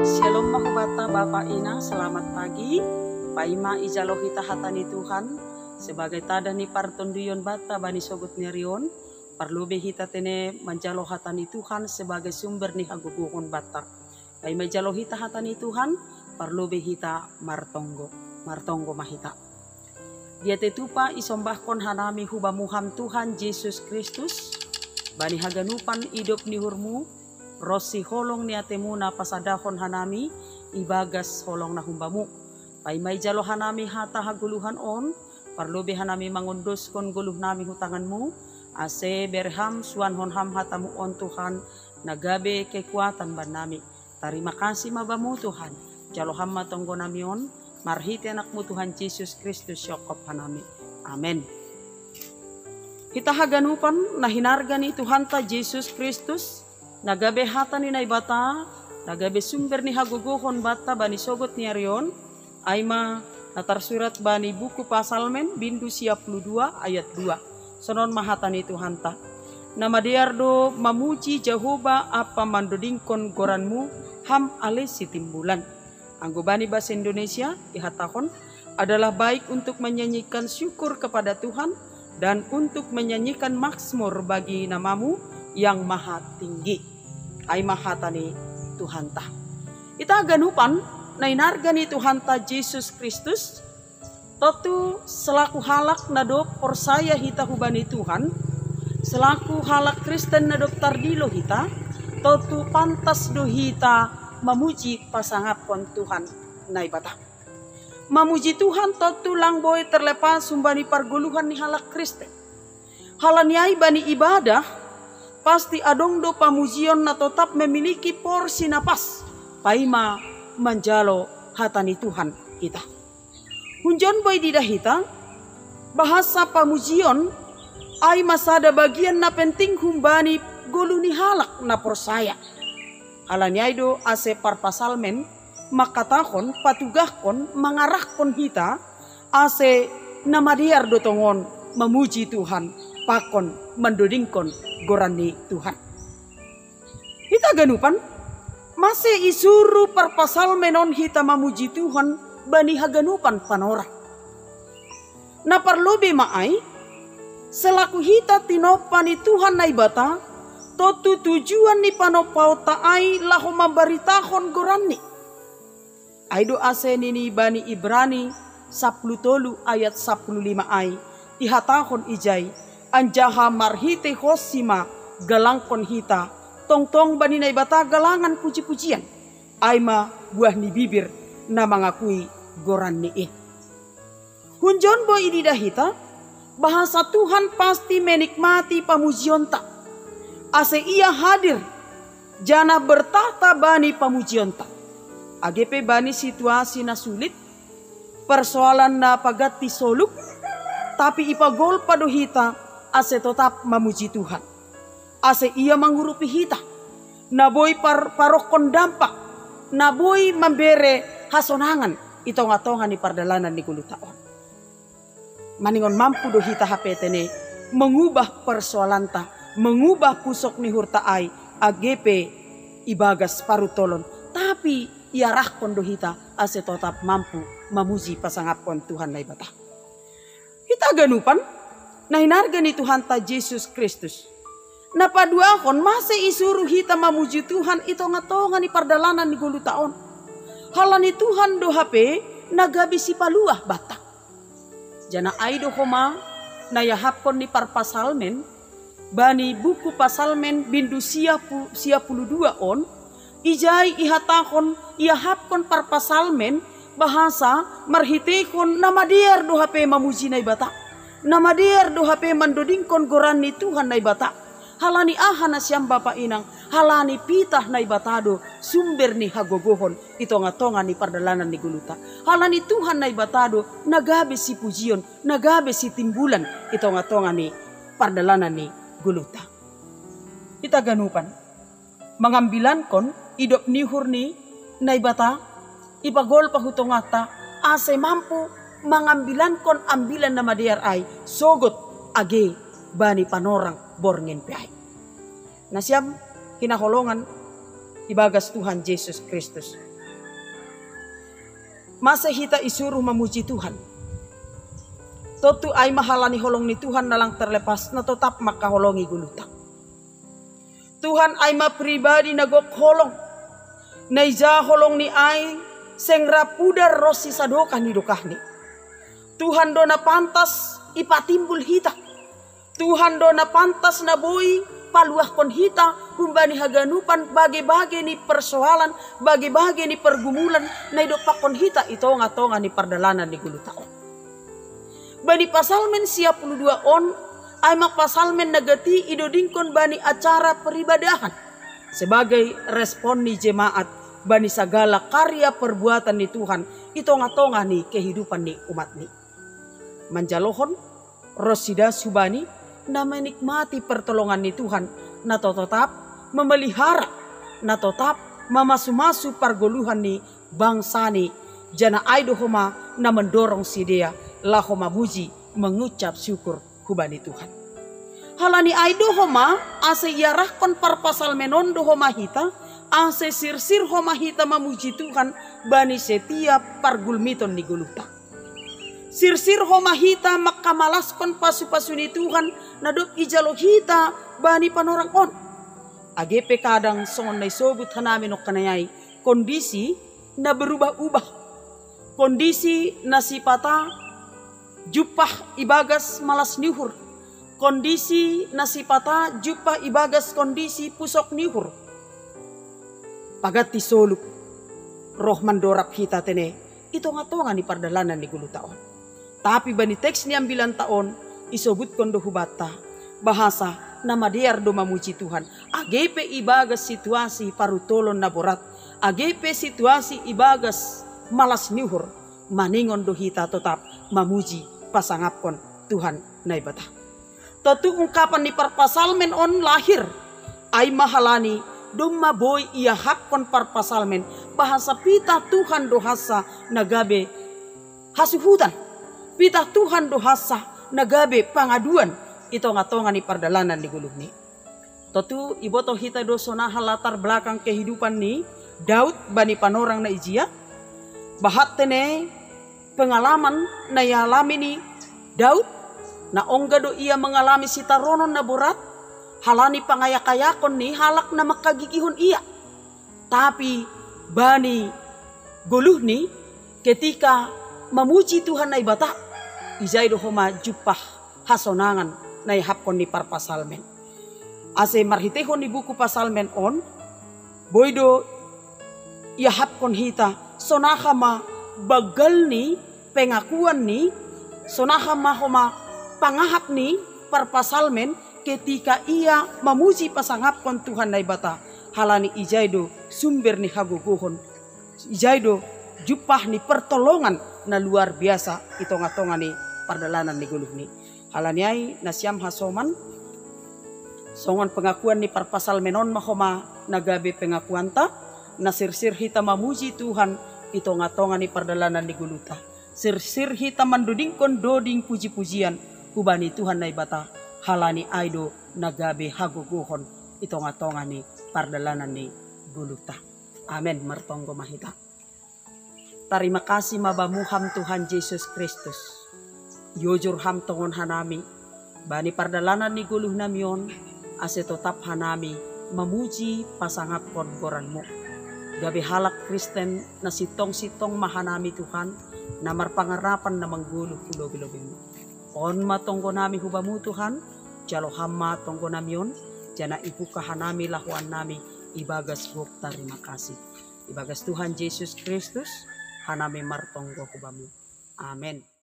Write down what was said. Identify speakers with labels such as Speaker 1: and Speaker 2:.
Speaker 1: Shalom mahubata Bapak Ina, selamat pagi. Paima ijalo hita hatani Tuhan sebagai tada ni partonduyon bata bani sogut nerion. Perlu hita tene menjalo hatani Tuhan sebagai sumber ni haguguhon bata. Paima ijalo hita hatani Tuhan perlu hita martonggo mahita. Dia tetupa isombahkon hanami hubamuham Tuhan Yesus Kristus. Bani haganupan hidup ni hurmu. Rosi holong ni atemuna pasadahon hanami ibagas holong na humbamu. Paimay jalo hanami hata haguluhan on. Parlobe hanami mangundos kon guluh nami hutanganmu. Ase berham suan honham hatamu on Tuhan. Nagabe kekuatan ban nami. Terima kasih mabamu Tuhan. Jalo hamma tonggo nami on. Marhiti anakmu Tuhan Yesus Kristus syokop hanami. Amen. Kita haganupan na hinargani Tuhan ta Yesus Kristus. Nagabe hata ni naibata, nagabe sumber ni haguguhon bata bani sogot ni arion, aima natarsurat bani buku pasalmen bindu siap 2 ayat 2. Sonon mahata ni Tuhan ta. Nama diardo mamuji Jehovah apa mandodingkon goranmu ham ale sitimbulan. Anggo bani bahasa Indonesia dihatahon adalah baik untuk menyanyikan syukur kepada Tuhan dan untuk menyanyikan mazmur bagi namamu yang maha tinggi. Ay mahatani Tuhan ta. Ita ganupan na inargani Tuhan ta Jesus Kristus. Totu selaku halak na do porsaya hita hubani Tuhan. Selaku halak Kristen na do tardilo hita. Totu pantas do hita mamuji pasangapon Tuhan na ibata. Mamuji Tuhan totu lang boy terlepas sumbani parguluhan ni halak Kristen. Halaniay bani ibadah. Pasti adong do pamujion na tetap memiliki porsi napas. Paima menjalo hatani Tuhan kita. Hunjon boy didahita. Bahasa pamujion ay masada bagian na penting humbani goluni halak na porsaya. Halanyay do ase parpasalmen makatahon patugahkon mangarahkon hita ase namadiar do tongon memuji Tuhan pakon mendodingkon gorani Tuhan. Kita ganupan masih isuru parpasal menon hita mamuji Tuhan bani haganupan panora. Na parlobe maay selaku hita tinopani Tuhan na ibata totu tujuan ni panopau taay lahu memberitahon gorani. Aido ase nini bani Ibrani 10 ayat 15 ay ihatahon ijay anjaha marhite hosima galangkon hita tongtong bani na ibata galangan puji-pujian aima buah ni bibir na mangakui goran niin. Hunjon bo ini dahita bahasa Tuhan pasti menikmati pamujion ta ase ia hadir jana bertahta bani pamujion ta AGP bani situasi na sulit persoalan na pagati soluk tapi ipagol pado hita ase tetap memuji Tuhan. Ase ia mengurupi hita. Naboy parokon dampak. Naboy membere hasonangan. Itong-atongan ni pardalanan ni kulutaon. Maningon mampu do hita hapetene. Mengubah persoalan ta. Mengubah pusok ni hurtaay. AGP ibagas parutolon. Tapi iarahkon do hita. Ase tetap mampu memuji pasangapon Tuhan na ibata. Kita ganupan. Na hinargani Tuhan ta Jesus Kristus. Na paduahon masih isuruh hita mamuji Tuhan itong-atongan ni pardalanan ni gulu taon. Halani Tuhan do hape nagabi si paluah batak. Jana ay do homa na yahapon ni parpasalmen bani buku pasalmen bindu siapu 2 on. Ijay ihatahon yahapon parpasalmen bahasa marhitekon namadiar do hape mamuji na ibata. Nama dia do hape mandodingkon gorani Tuhan na ibata. Halani ahana siyam bapa inang. Halani pitah na ibatado. Sumber ni hagogohon. Itonga-tonga ni pardalanan ni guluta. Halani Tuhan na ibatado. Nagabe si pujion. Nagabe si timbulan. Itonga-tonga ni pardalanan ni guluta. Kita ganupan. Mengambilan kon. Idop nihur ni na ibata. Ipagol pahutongata. Ase mampu. Mengambilan kon ambilan nama diar ay sogot age bani panorang borngen piay. Nasyam kinaholongan ibagas Tuhan Yesus Kristus. masa hita isuruh memuji Tuhan. Totu ay mahalani holong ni Tuhan nalang terlepas na tetap maka holongi guluta. Tuhan ay mapribadi nagok holong. Naija holong ni ay sengra pudar rosi sadoka ni dokahni. Tuhan do na pantas ipatimbul hita. Tuhan do na pantas na boy paluah kon hita kumbani haganupan bagi-bagi ni persoalan, bagi-bagi ni pergumulan na idopak kon hita ito nga ni pardalanan ni gulutaon. Bani pasalmen siap 52 on ay makpasalmen nagati idodingkon bani acara peribadahan sebagai respon ni jemaat bani segala karya perbuatan ni Tuhan ito nga ni kehidupan ni umat ni. Manjalohon Rosida Subani na menikmati pertolongan ni Tuhan na tetap memelihara na tetap mamasu-masu pargoluhan ni bangsa ni jana aidohoma na mendorong si dia lahoma muji mengucap syukur hubani Tuhan. Halani aidohoma ase iarahkon parpasal menondo homa hita ase sirsir homa hita memuji Tuhan bani setiap pargulmiton ni guluta. Sirsir homa hita makamalaskan pasu-pasu ni Tuhan nadop ijalo hita bani panorang on. AGP kadang songon na isobut hanamin o kanayay kondisi na berubah-ubah. Kondisi na sipata jupah ibagas malas nihur. Kondisi na sipata jupah ibagas kondisi pusok nihur. Pagati soluk roh mandorap hita tene ito nga ni pardalanan ni gulutaon. Tapi bani teks ni ambilan taon isobut kondo hubata bahasa nama diar do mamuji Tuhan. AGP ibagas situasi parutolon na borat. AGP situasi ibagas malas nihur maningon do hita tetap mamuji pasangapkon Tuhan na ibata. Totu ungkapan ni parpasalmen on lahir ay mahalani dumma boy iya hakkon parpasalmen bahasa pita Tuhan dohasa nagabe hasuhutan. Pita Tuhan dohasa nagabe pangaduan ito nga ni pardalanan ni guluh ni. Totu iboto hita do sonaha latar belakang kehidupan ni Daud bani panorang na ijia. Bahat tene pengalaman na ialami ni Daud na ongga do ia mengalami sitaronon na borat halani pangayakayakon ni halak na makagigihon iya. Tapi bani guluh ni ketika memuji Tuhan na ibata ijay do homa jupah hasonangan na ihapkon ni parpasalmen. Ase marhitehon ni buku pasalmen on boydo ihapkon hita sonaha ma bagal ni pengakuan ni sonaha ma homa pangahap ni parpasalmen ketika ia memuji pasangapkon Tuhan na ibata halani ijay do sumber ni haguguhon ijay do jupah ni pertolongan na luar biasa ito nga ni pardalanan ni guluh ni. Halaniay nasyam hasoman songon pengakuan ni parpasal menon mahoma nagabe pengakuan ta nasirsir hita mamuji Tuhan ito nga ni pardalanan ni guluta. Sirsir hita mandudingkon doding puji-pujian kubani Tuhan na ibata halani aido nagabe haguguhon ito nga ni pardalanan ni guluta. Amen martonggo mahita. Terima kasih mabamuham Tuhan Yesus Kristus. Yojur ham tongon hanami. Bani pardalanan ni guluh namion. Ase tetap hanami. Memuji pasangapkon goranmu. Gabi halak Kristen na sitong-sitong mahanami Tuhan. Namar pangarapan na mangguluh hulo-gilobimu. On matonggo nami hubamu Tuhan. Jalo hamma tonggo namion. Jana ibuka hanami lahuan nami. Ibagas buk terima kasih. Ibagas Tuhan Yesus Kristus. Hanami martonggo hubamu. Amen.